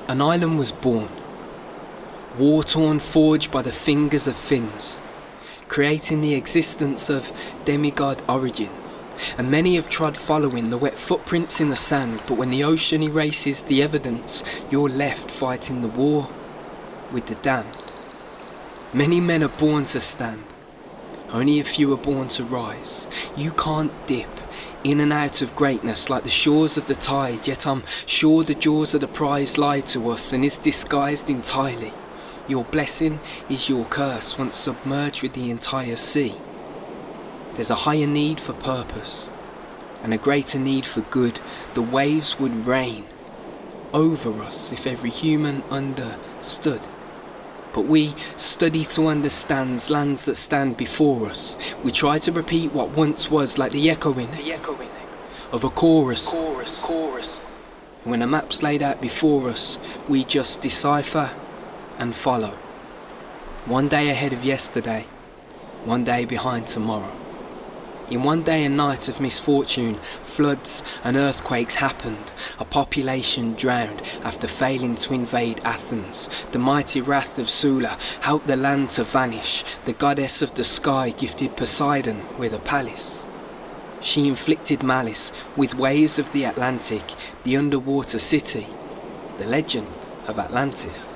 An island was born, war-torn, forged by the fingers of Finns, creating the existence of demigod origins. And many have trod following the wet footprints in the sand, but when the ocean erases the evidence, you're left fighting the war with the damned. Many men are born to stand, only a few are born to rise. You can't dip in and out of greatness like the shores of the tide, yet I'm sure the jaws of the prize lie to us and is disguised entirely. Your blessing is your curse once submerged with the entire sea. There's a higher need for purpose and a greater need for good. The waves would rain over us if every human understood. But we study to understand lands that stand before us. We try to repeat what once was, like the echoing of a chorus. And when a map's laid out before us, we just decipher and follow. One day ahead of yesterday, one day behind tomorrow. In one day and night of misfortune, floods and earthquakes happened. A population drowned after failing to invade Athens. The mighty wrath of Sula helped the land to vanish. The goddess of the sky gifted Poseidon with a palace. She inflicted malice with waves of the Atlantic, the underwater city, the legend of Atlantis.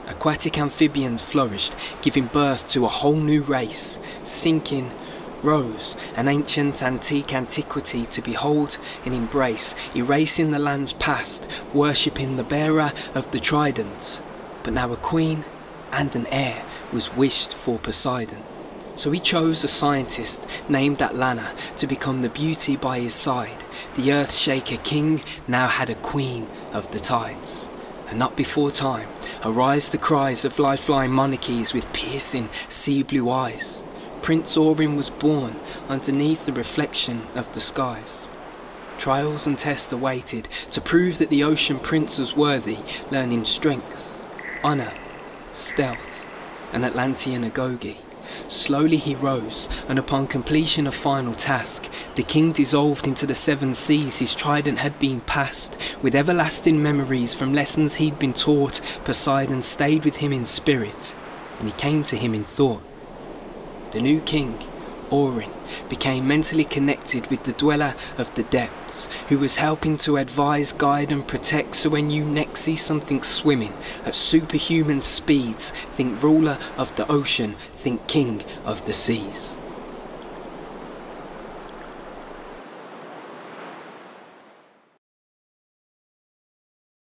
Aquatic amphibians flourished, giving birth to a whole new race. Sinking rose an ancient antique antiquity to behold and embrace, erasing the land's past, worshipping the bearer of the trident. But now a queen and an heir was wished for Poseidon. So he chose a scientist named Atlana to become the beauty by his side. The earth-shaker king now had a queen of the tides. And not before time arise the cries of lifeline monarchies with piercing sea-blue eyes. Prince Orin was born underneath the reflection of the skies. Trials and tests awaited to prove that the ocean prince was worthy, learning strength, honour, stealth, and Atlantean agoge. Slowly he rose, and upon completion of final task, the king dissolved into the seven seas. His trident had been passed. With everlasting memories from lessons he'd been taught, Poseidon stayed with him in spirit, and he came to him in thought. The new king, Orin, became mentally connected with the dweller of the depths, who was helping to advise, guide and protect. So when you next see something swimming at superhuman speeds, think ruler of the ocean, think king of the seas.